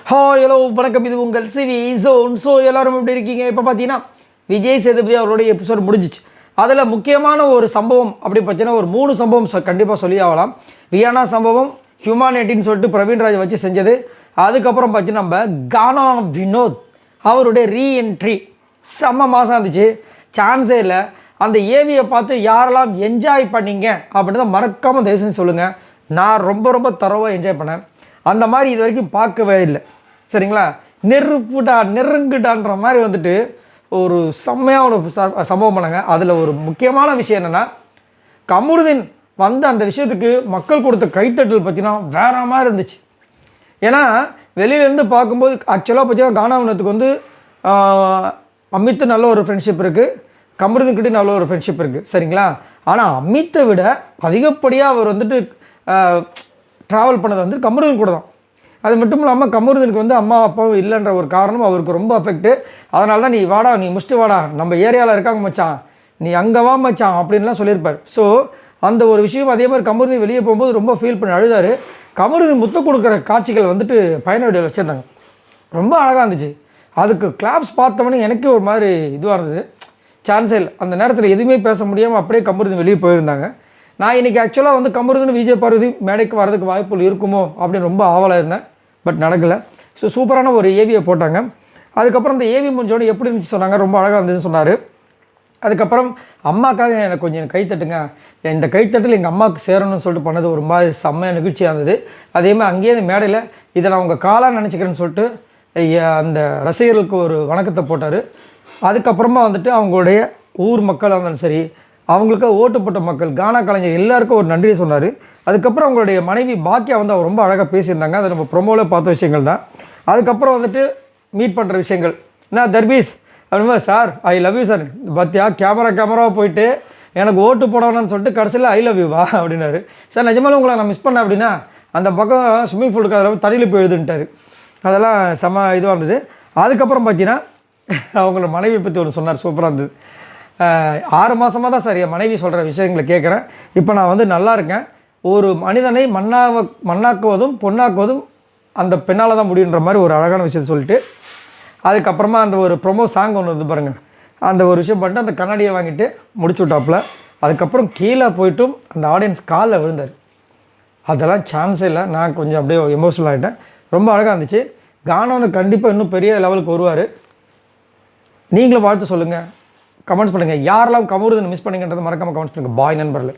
Hi hello வணக்கம், இது உங்கள் சிவி ஜோன். ஸோ எல்லோரும் எப்படி இருக்கீங்க? இப்போ பார்த்தீங்கன்னா விஜய் சேதுபதி அவருடைய எபிசோட் முடிஞ்சிச்சு. அதில் முக்கியமான ஒரு சம்பவம் அப்படி பார்த்தீங்கன்னா ஒரு 3 சம்பவம் கண்டிப்பாக சொல்லி ஆகலாம். வியானா சம்பவம், ஹியூமானிட்டின்னு சொல்லிட்டு பிரவீன்ராஜ் வச்சு செஞ்சது. அதுக்கப்புறம் பார்த்தீங்கன்னா நம்ம கானா வினோத் அவருடைய ரீஎன்ட்ரி செம்ம மாதம் இருந்துச்சு. சான்ஸே இல்லை. அந்த ஏவியை பார்த்து யாரெல்லாம் என்ஜாய் பண்ணீங்க அப்படின்னு தான் மறக்காமல் தயவு செஞ்சு சொல்லுங்கள். நான் ரொம்ப தரவாக என்ஜாய் பண்ணேன். அந்த மாதிரி இது வரைக்கும் பார்க்கவே இல்லை. சரிங்களா? நெருப்புடா நெருங்குடான்ற மாதிரி வந்துட்டு ஒரு செம்மையாக ஒரு சம்பவம் பண்ணாங்க. அதில் ஒரு முக்கியமான விஷயம் என்னென்னா, கமருதீன் வந்த அந்த விஷயத்துக்கு மக்கள் கொடுத்த கைத்தட்டல் பார்த்தீங்கன்னா வேற மாதிரி இருந்துச்சு. ஏன்னா வெளியிலேருந்து பார்க்கும்போது ஆக்சுவலாக பார்த்தீங்கன்னா கானா வினோத்துக்கு வந்து அமித்து நல்ல ஒரு ஃப்ரெண்ட்ஷிப் இருக்குது, கமருதீன்கிட்ட நல்ல ஒரு ஃப்ரெண்ட்ஷிப் இருக்குது. சரிங்களா? ஆனால் அமித்தை விட அதிகப்படியாக அவர் வந்துட்டு ட்ராவல் பண்ணது வந்து கமருதீன் கூட தான். அது மட்டும் இல்லாமல் கமருதீனுக்கு வந்து அம்மா அப்பாவும் இல்லைன்ற ஒரு காரணம் அவருக்கு ரொம்ப அஃபெக்ட்டு. அதனால தான் நீ வாடா, நீ முடிச்சுட்டு வாடா, நம்ம ஏரியாவில் இருக்காங்க மச்சான், நீ அங்கே வா மச்சான் அப்படின்லாம் சொல்லியிருப்பார். ஸோ அந்த ஒரு விஷயம் அதே மாதிரி கமருதீன் வெளியே போகும்போது ரொம்ப ஃபீல் பண்ணி அழுதார். கமருதீன் முத்த கொடுக்குற காட்சிகள் வந்துட்டு பயணவடியில் வச்சுருந்தாங்க. ரொம்ப அழகாக இருந்துச்சு. அதுக்கு கிளாப்ஸ் பார்த்தவொடனே எனக்கே ஒரு மாதிரி இதுவாக இருந்தது. சான்ஸே இல்லை. அந்த நேரத்தில் எதுவுமே பேச முடியாமல் அப்படியே கமருதீன் வெளியே போயிருந்தாங்க. நான் இன்றைக்கி ஆக்சுவலாக வந்து கமருதீன் விஜய் பார்வதி மேடைக்கு வரதுக்கு வாய்ப்புகள் இருக்குமோ அப்படின்னு ரொம்ப ஆவலாக இருந்தேன். பட் நடக்கலை. ஸோ சூப்பரான ஒரு ஏவியை போட்டாங்க. அதுக்கப்புறம் இந்த ஏவி முடிஞ்சோடனே எப்படி இருந்துச்சு சொன்னாங்க, ரொம்ப அழகாக இருந்ததுன்னு சொன்னார். அதுக்கப்புறம் அம்மாக்காக எனக்கு கொஞ்சம் கைத்தட்டுங்க, இந்த கைத்தட்டல் எங்கள் அம்மாவுக்கு சேரணும்னு சொல்லிட்டு பண்ணது ஒரு மாதிரி செம்ம நிகழ்ச்சியாக இருந்தது. அதேமாதிரி அங்கேயே அந்த மேடையில் இதை நான் உங்கள் காலாக நினச்சிக்கிறேன்னு சொல்லிட்டு அந்த ரசிகர்களுக்கு ஒரு வணக்கத்தை போட்டார். அதுக்கப்புறமா வந்துட்டு அவங்களுடைய ஊர் மக்களாக இருந்தாலும் சரி, அவங்களுக்கு ஓட்டு போட்ட மக்கள், கானா கலைஞர் எல்லாருக்கும் ஒரு நன்றியை சொன்னார். அதுக்கப்புறம் அவங்களுடைய மனைவி பாக்கியா வந்து அவர் ரொம்ப அழகாக பேசியிருந்தாங்க. அதை நம்ம ப்ரொமோவில் பார்த்த விஷயங்கள் தான். அதுக்கப்புறம் வந்துட்டு மீட் பண்ணுற விஷயங்கள் என்ன தர்பீஸ் அப்படிமா, sir I love you sir, பாத்தியா கேமராவாக போயிட்டு எனக்கு ஓட்டு போடணும்னு சொல்லிட்டு கடைசியில் ஐ லவ் யூ வா அப்படின்னாரு. சார் நிஜமாலும் உங்களை நான் மிஸ் பண்ணேன் அப்படின்னா அந்த பக்கம் ஸ்விம்மிங் பூலுக்கு அதில் தண்ணியில் போய் எழுதுன்ட்டார். அதெல்லாம் செம்ம இதுவாக இருந்தது. அதுக்கப்புறம் பார்த்தீங்கன்னா அவங்களோட மனைவி பற்றி ஒன்று சொன்னார், சூப்பராக இருந்தது. 6 மாதமாக தான் சார் என் மனைவி சொல்கிற விஷயங்களை கேட்குறேன், இப்போ நான் வந்து நல்லா இருக்கேன். ஒரு மனிதனை மண்ணாக்குவதும் பொண்ணாக்குவதும் அந்த பெண்ணால் தான் முடியுன்ற மாதிரி ஒரு அழகான விஷயத்தை சொல்லிட்டு, அதுக்கப்புறமா அந்த ஒரு ப்ரொமோ சாங் ஒன்று வந்து பாருங்கள், அந்த ஒரு விஷயம் பண்ணிட்டு அந்த கண்ணாடியை வாங்கிட்டு முடிச்சு விட்டாப்புல. அதுக்கப்புறம் கீழே போய்ட்டும் அந்த ஆடியன்ஸ் காலில் விழுந்தார். அதெல்லாம் சான்ஸே இல்லை. நான் கொஞ்சம் அப்படியே எமோஷனல் ஆகிட்டேன். ரொம்ப அழகாக இருந்துச்சு. கானான்னு கண்டிப்பாக இன்னும் பெரிய லெவலுக்கு வருவார். நீங்களும் வாழ்த்து சொல்லுங்கள், கமெண்ட்ஸ் பண்ணுங்கள். யாரெல்லாம் கமருதீன் மிஸ் பண்ணிங்கன்றதை மறக்காமல் கமெண்ட்ஸ் பண்ணுங்கள். பாய் நண்பர்களே.